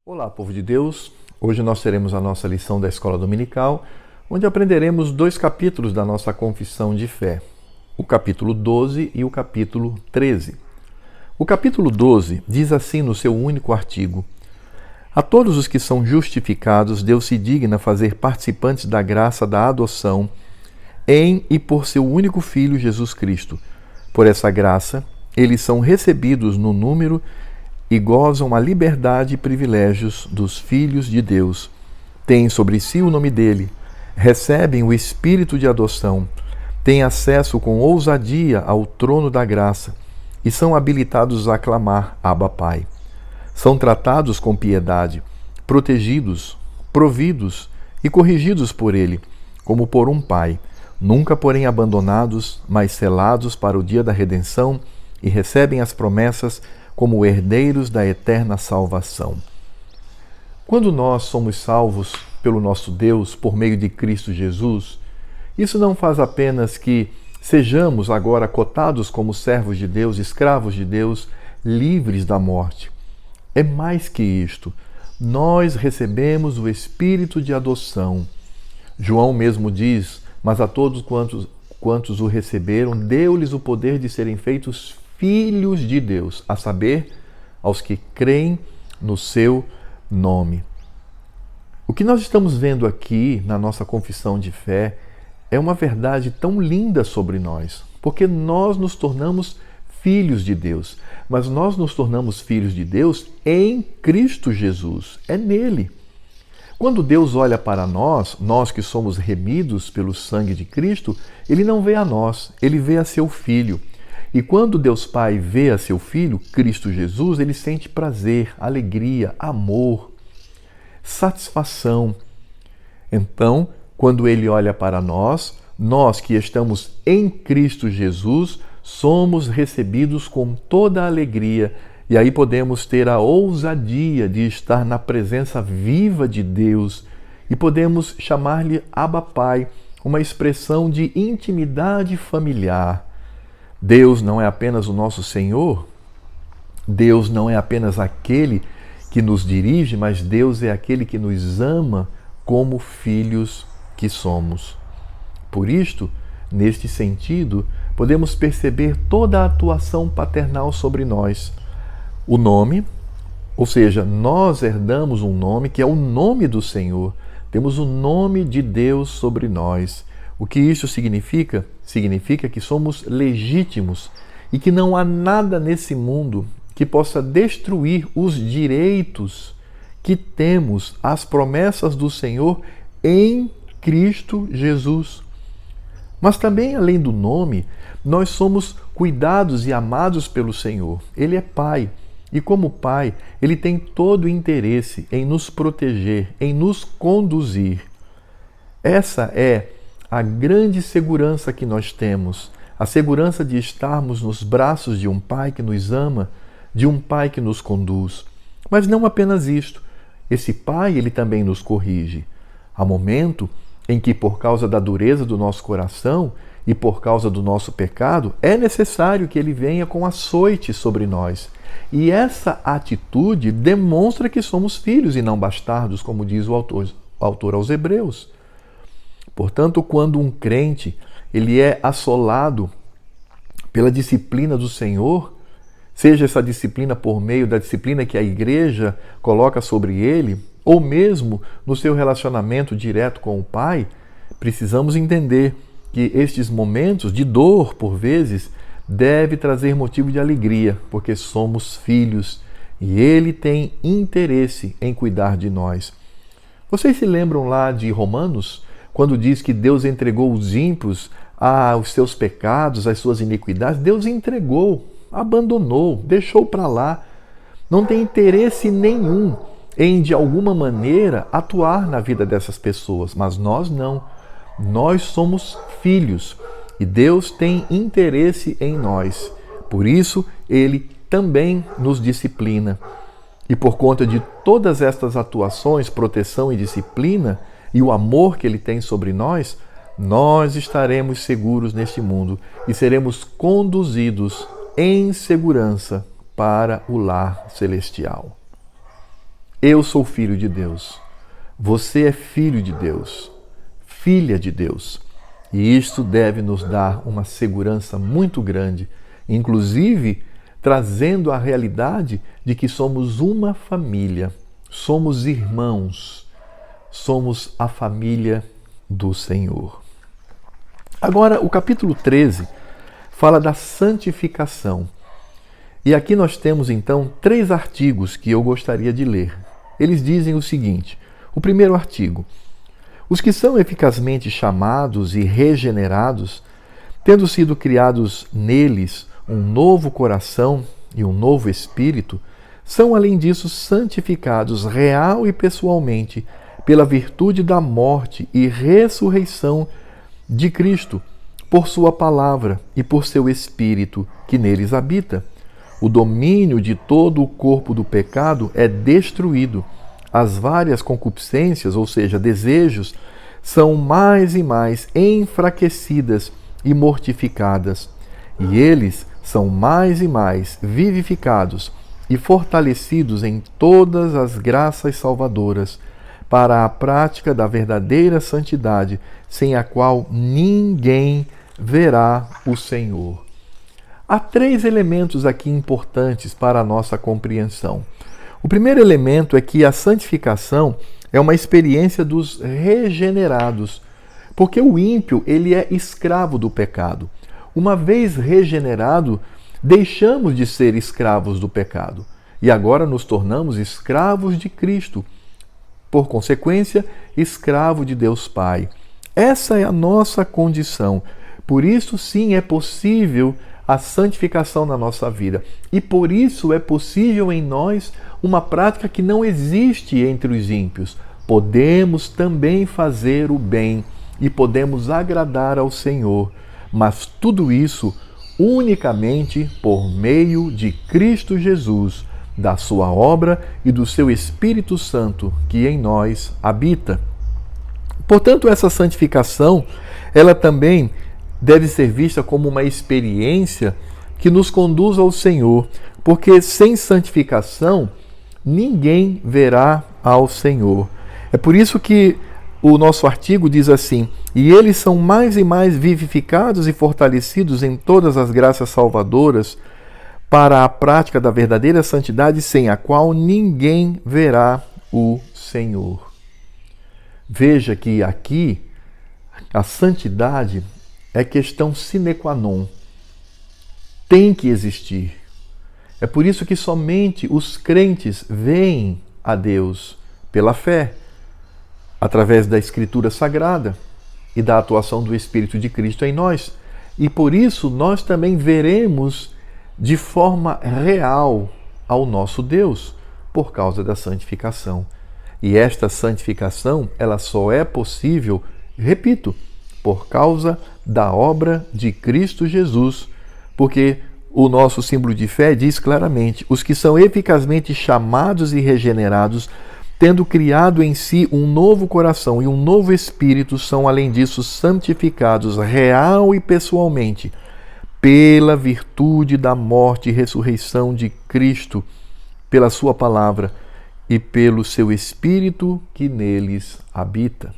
Olá, povo de Deus! Hoje nós teremos a nossa lição da Escola Dominical, onde aprenderemos 2 capítulos da nossa Confissão de Fé, o capítulo 12 e o capítulo 13. O capítulo 12 diz assim no seu único artigo: A todos os que são justificados, Deus se digna fazer participantes da graça da adoção em e por seu único Filho, Jesus Cristo. Por essa graça, eles são recebidos no número e gozam a liberdade e privilégios dos filhos de Deus. Têm sobre si o nome dele, recebem o espírito de adoção, têm acesso com ousadia ao trono da graça e são habilitados a clamar Abba Pai. São tratados com piedade, protegidos, providos e corrigidos por ele, como por um pai, nunca porém abandonados, mas selados para o dia da redenção e recebem as promessas como herdeiros da eterna salvação. Quando nós somos salvos pelo nosso Deus por meio de Cristo Jesus, isso não faz apenas que sejamos agora cotados como servos de Deus, escravos de Deus, livres da morte. É mais que isto. Nós recebemos o espírito de adoção. João mesmo diz: mas a todos quantos o receberam, deu-lhes o poder de serem feitos filhos de Deus, a saber, aos que creem no seu nome. O que nós estamos vendo aqui na nossa confissão de fé é uma verdade tão linda sobre nós, porque nós nos tornamos filhos de Deus, mas nós nos tornamos filhos de Deus em Cristo Jesus, é nele. Quando Deus olha para nós, nós que somos remidos pelo sangue de Cristo, Ele não vê a nós, Ele vê a seu Filho. E quando Deus Pai vê a seu Filho, Cristo Jesus, Ele sente prazer, alegria, amor, satisfação. Então, quando Ele olha para nós, nós que estamos em Cristo Jesus, somos recebidos com toda a alegria. E aí podemos ter a ousadia de estar na presença viva de Deus e podemos chamar-lhe Abba Pai, uma expressão de intimidade familiar. Deus não é apenas o nosso Senhor, Deus não é apenas aquele que nos dirige, mas Deus é aquele que nos ama como filhos que somos. Por isto, neste sentido, podemos perceber toda a atuação paternal sobre nós. O nome, ou seja, nós herdamos um nome que é o nome do Senhor. Temos o nome de Deus sobre nós. O que isso significa? Significa que somos legítimos e que não há nada nesse mundo que possa destruir os direitos que temos, as promessas do Senhor em Cristo Jesus. Mas também, além do nome, nós somos cuidados e amados pelo Senhor. Ele é Pai. E como Pai, Ele tem todo o interesse em nos proteger, em nos conduzir. Essa é a grande segurança que nós temos, a segurança de estarmos nos braços de um Pai que nos ama, de um Pai que nos conduz. Mas não apenas isto. Esse Pai, Ele também nos corrige. Há momento em que, por causa da dureza do nosso coração e por causa do nosso pecado, é necessário que Ele venha com açoite sobre nós. E essa atitude demonstra que somos filhos e não bastardos, como diz o autor aos Hebreus. Portanto, quando um crente ele é assolado pela disciplina do Senhor, seja essa disciplina por meio da disciplina que a igreja coloca sobre ele, ou mesmo no seu relacionamento direto com o Pai, precisamos entender que estes momentos de dor, por vezes, deve trazer motivo de alegria, porque somos filhos e Ele tem interesse em cuidar de nós. Vocês se lembram lá de Romanos, quando diz que Deus entregou os ímpios aos seus pecados, às suas iniquidades? Deus entregou, abandonou, deixou para lá. Não tem interesse nenhum em, de alguma maneira, atuar na vida dessas pessoas, mas nós não. Nós somos filhos e Deus tem interesse em nós. Por isso, Ele também nos disciplina. E por conta de todas estas atuações, proteção e disciplina, e o amor que Ele tem sobre nós, nós estaremos seguros neste mundo e seremos conduzidos em segurança para o lar celestial. Eu sou filho de Deus. Você é filho de Deus, filha de Deus. E isto deve nos dar uma segurança muito grande, inclusive trazendo a realidade de que somos uma família, somos irmãos, somos a família do Senhor. Agora, o capítulo 13 fala da santificação. E aqui nós temos então 3 artigos que eu gostaria de ler. Eles dizem o seguinte: o primeiro artigo: os que são eficazmente chamados e regenerados, tendo sido criados neles um novo coração e um novo espírito, são além disso santificados real e pessoalmente pela virtude da morte e ressurreição de Cristo, por sua palavra e por seu Espírito que neles habita. O domínio de todo o corpo do pecado é destruído. As várias concupiscências, ou seja, desejos, são mais e mais enfraquecidas e mortificadas, e eles são mais e mais vivificados e fortalecidos em todas as graças salvadoras, para a prática da verdadeira santidade, sem a qual ninguém verá o Senhor. Há 3 elementos aqui importantes para a nossa compreensão. O primeiro elemento é que a santificação é uma experiência dos regenerados, porque o ímpio ele é escravo do pecado. Uma vez regenerado, deixamos de ser escravos do pecado e agora nos tornamos escravos de Cristo. Por consequência, escravo de Deus Pai. Essa é a nossa condição. Por isso, sim, é possível a santificação na nossa vida. E por isso é possível em nós uma prática que não existe entre os ímpios. Podemos também fazer o bem e podemos agradar ao Senhor, mas tudo isso unicamente por meio de Cristo Jesus, da sua obra e do seu Espírito Santo que em nós habita. Portanto, essa santificação, ela também deve ser vista como uma experiência que nos conduz ao Senhor, porque sem santificação ninguém verá ao Senhor. É por isso que o nosso artigo diz assim: e eles são mais e mais vivificados e fortalecidos em todas as graças salvadoras para a prática da verdadeira santidade, sem a qual ninguém verá o Senhor. Veja que aqui a santidade é questão sine qua non. Tem que existir. É por isso que somente os crentes veem a Deus pela fé, através da Escritura Sagrada e da atuação do Espírito de Cristo em nós. E por isso nós também veremos de forma real ao nosso Deus, por causa da santificação. E esta santificação, ela só é possível, repito, por causa da obra de Cristo Jesus, porque o nosso símbolo de fé diz claramente: os que são eficazmente chamados e regenerados, tendo criado em si um novo coração e um novo espírito, são além disso santificados real e pessoalmente pela virtude da morte e ressurreição de Cristo, pela sua palavra e pelo seu Espírito que neles habita.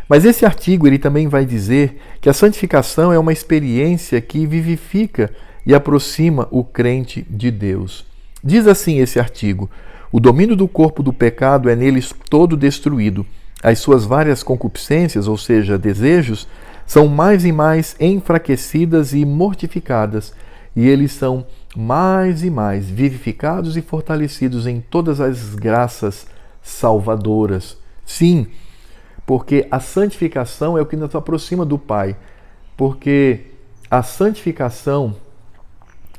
Mas esse artigo ele também vai dizer que a santificação é uma experiência que vivifica e aproxima o crente de Deus. Diz assim esse artigo: o domínio do corpo do pecado é neles todo destruído. As suas várias concupiscências, ou seja, desejos, são mais e mais enfraquecidas e mortificadas, e eles são mais e mais vivificados e fortalecidos em todas as graças salvadoras. Sim, porque a santificação é o que nos aproxima do Pai, porque a santificação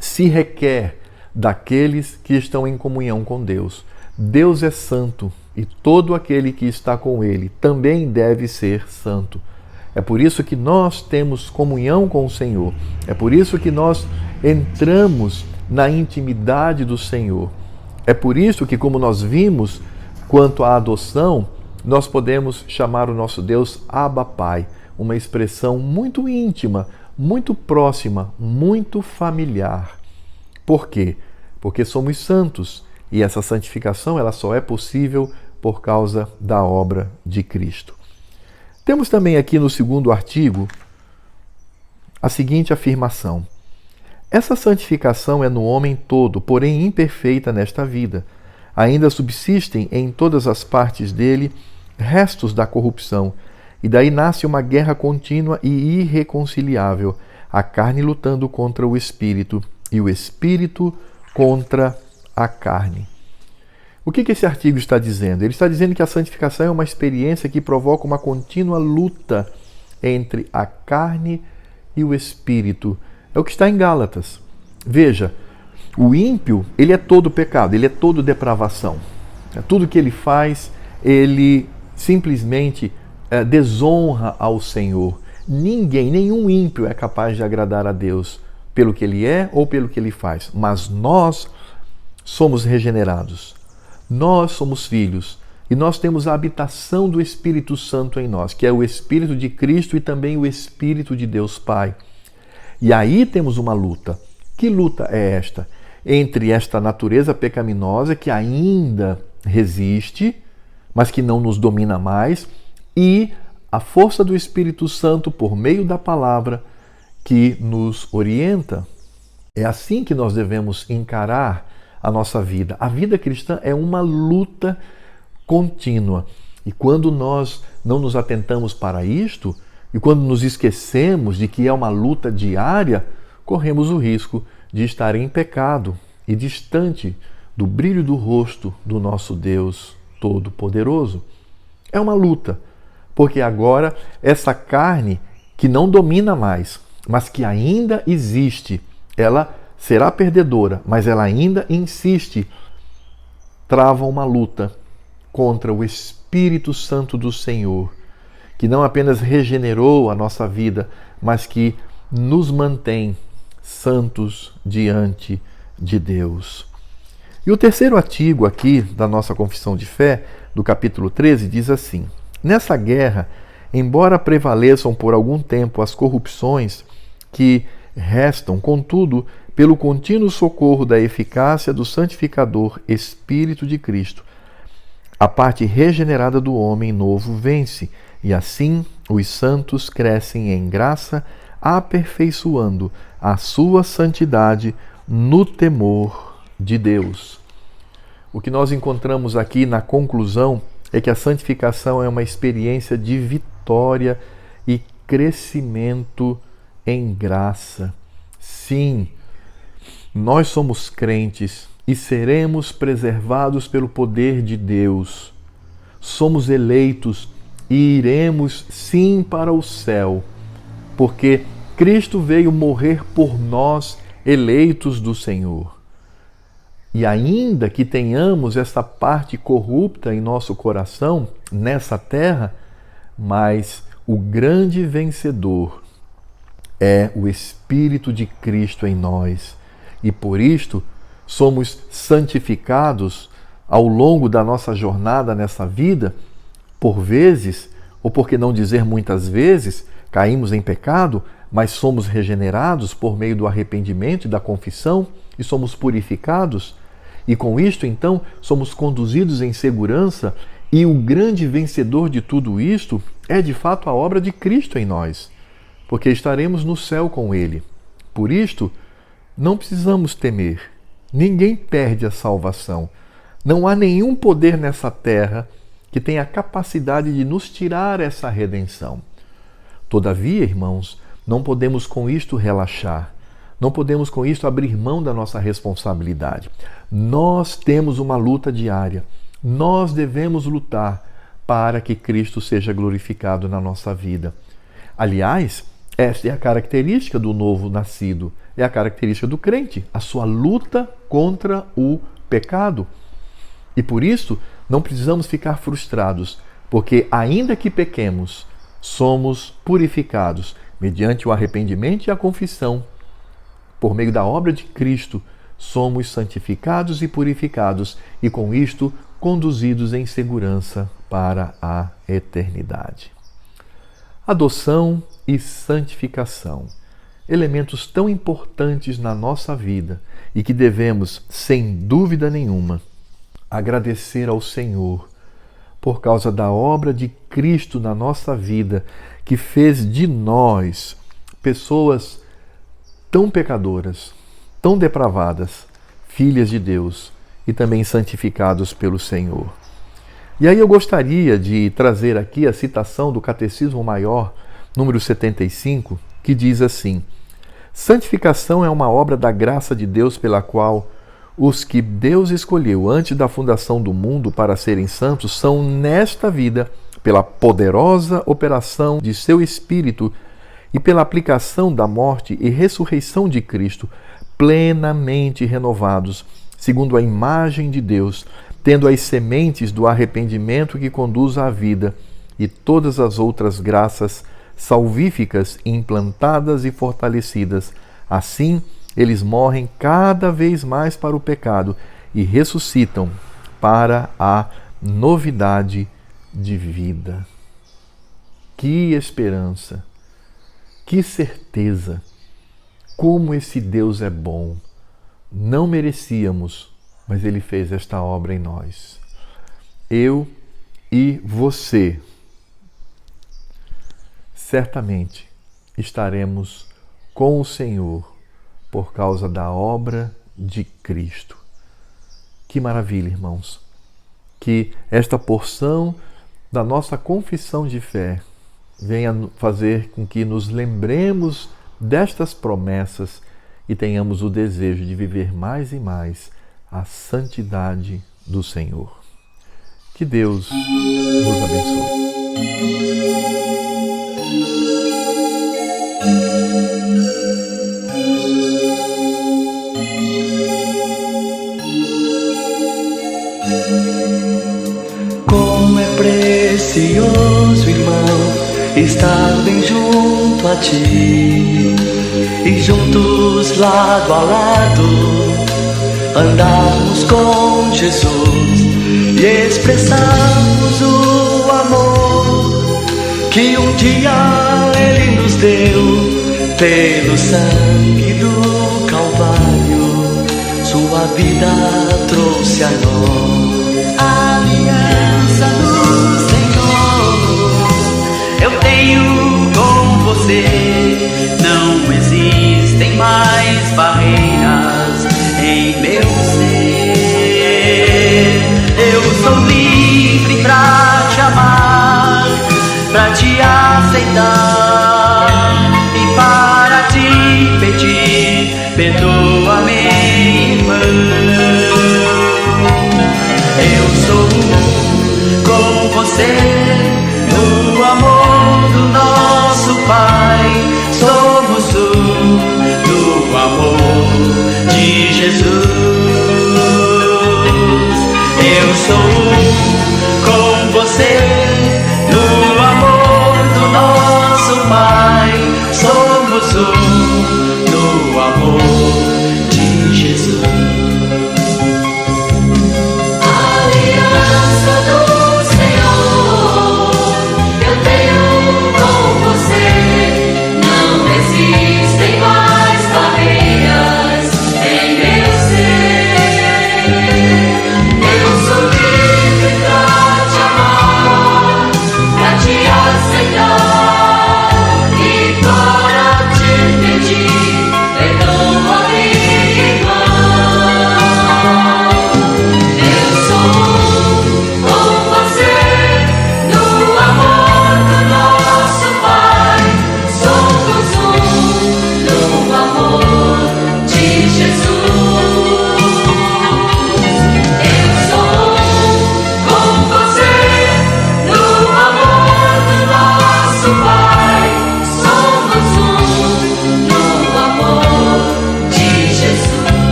se requer daqueles que estão em comunhão com Deus. Deus é santo e todo aquele que está com Ele também deve ser santo. É por isso que nós temos comunhão com o Senhor. É por isso que nós entramos na intimidade do Senhor. É por isso que, como nós vimos quanto à adoção, nós podemos chamar o nosso Deus Abba Pai, uma expressão muito íntima, muito próxima, muito familiar. Por quê? Porque somos santos E essa santificação ela só é possível por causa da obra de Cristo. Temos também aqui no segundo artigo a seguinte afirmação: essa santificação é no homem todo, porém imperfeita nesta vida. Ainda subsistem em todas as partes dele restos da corrupção, e daí nasce uma guerra contínua e irreconciliável, a carne lutando contra o espírito e o espírito contra a carne. O que esse artigo está dizendo? Ele está dizendo que a santificação é uma experiência que provoca uma contínua luta entre a carne e o espírito. É o que está em Gálatas. Veja, o ímpio, ele é todo pecado, ele é todo depravação. Tudo que ele faz, ele simplesmente desonra ao Senhor. Nenhum ímpio é capaz de agradar a Deus pelo que ele é ou pelo que ele faz. Mas nós somos regenerados. Nós somos filhos e nós temos a habitação do Espírito Santo em nós, que é o Espírito de Cristo e também o Espírito de Deus Pai. E aí temos uma luta. Que luta é esta? Entre esta natureza pecaminosa que ainda resiste, mas que não nos domina mais, e a força do Espírito Santo por meio da palavra que nos orienta. É assim que nós devemos encarar a nossa vida. A vida cristã é uma luta contínua. E quando nós não nos atentamos para isto, e quando nos esquecemos de que é uma luta diária, corremos o risco de estar em pecado e distante do brilho do rosto do nosso Deus Todo-Poderoso. É uma luta, porque agora essa carne que não domina mais, mas que ainda existe, ela será perdedora, mas ela ainda insiste, trava uma luta contra o Espírito Santo do Senhor, que não apenas regenerou a nossa vida, mas que nos mantém santos diante de Deus. E o terceiro artigo aqui da nossa confissão de fé, do capítulo 13, diz assim: nessa guerra, embora prevaleçam por algum tempo as corrupções que restam, contudo, pelo contínuo socorro da eficácia do santificador Espírito de Cristo, a parte regenerada do homem novo vence, e assim os santos crescem em graça, aperfeiçoando a sua santidade no temor de Deus. O que nós encontramos aqui na conclusão é que a santificação é uma experiência de vitória e crescimento em graça. Sim, nós somos crentes e seremos preservados pelo poder de Deus. Somos eleitos e iremos sim para o céu, porque Cristo veio morrer por nós, eleitos do Senhor. E ainda que tenhamos essa parte corrupta em nosso coração, nessa terra, mas o grande vencedor é o Espírito de Cristo em nós. E por isto somos santificados ao longo da nossa jornada nessa vida. Por vezes, ou por que não dizer muitas vezes, caímos em pecado, mas somos regenerados por meio do arrependimento e da confissão e somos purificados. E com isto, então, somos conduzidos em segurança, e o grande vencedor de tudo isto é de fato a obra de Cristo em nós, porque estaremos no céu com Ele. Por isto, não precisamos temer. Ninguém perde a salvação. Não há nenhum poder nessa terra que tenha a capacidade de nos tirar essa redenção. Todavia, irmãos, não podemos com isto relaxar. Não podemos com isto abrir mão da nossa responsabilidade. Nós temos uma luta diária. Nós devemos lutar para que Cristo seja glorificado na nossa vida. Aliás, esta é a característica do novo nascido, é a característica do crente, a sua luta contra o pecado. E por isso, não precisamos ficar frustrados, porque ainda que pequemos, somos purificados mediante o arrependimento e a confissão. Por meio da obra de Cristo, somos santificados e purificados, e com isto, conduzidos em segurança para a eternidade. Adoção e santificação, elementos tão importantes na nossa vida e que devemos, sem dúvida nenhuma, agradecer ao Senhor por causa da obra de Cristo na nossa vida, que fez de nós pessoas tão pecadoras, tão depravadas, filhas de Deus e também santificados pelo Senhor. E aí eu gostaria de trazer aqui a citação do Catecismo Maior, número 75, que diz assim: santificação é uma obra da graça de Deus pela qual os que Deus escolheu antes da fundação do mundo para serem santos são, nesta vida, pela poderosa operação de seu Espírito e pela aplicação da morte e ressurreição de Cristo, plenamente renovados, segundo a imagem de Deus, tendo as sementes do arrependimento que conduz à vida e todas as outras graças salvíficas implantadas e fortalecidas. Assim, eles morrem cada vez mais para o pecado e ressuscitam para a novidade de vida. Que esperança! Que certeza! Como esse Deus é bom! Não merecíamos, mas Ele fez esta obra em nós. Eu e você, certamente estaremos com o Senhor por causa da obra de Cristo. Que maravilha, irmãos! Que esta porção da nossa confissão de fé venha fazer com que nos lembremos destas promessas e tenhamos o desejo de viver mais e mais a santidade do Senhor. Que Deus nos abençoe. Como é precioso, irmão, estar bem junto a ti e juntos lado a lado andarmos com Jesus e expressarmos o amor que um dia Ele nos deu pelo sangue do Calvário. Sua vida trouxe a nós a aliança do Senhor. Eu tenho com você, não existem mais barreiras em meu ser. Eu sou livre pra te amar, pra te aceitar e para te pedir, perdoa-me, irmã. Eu sou com você.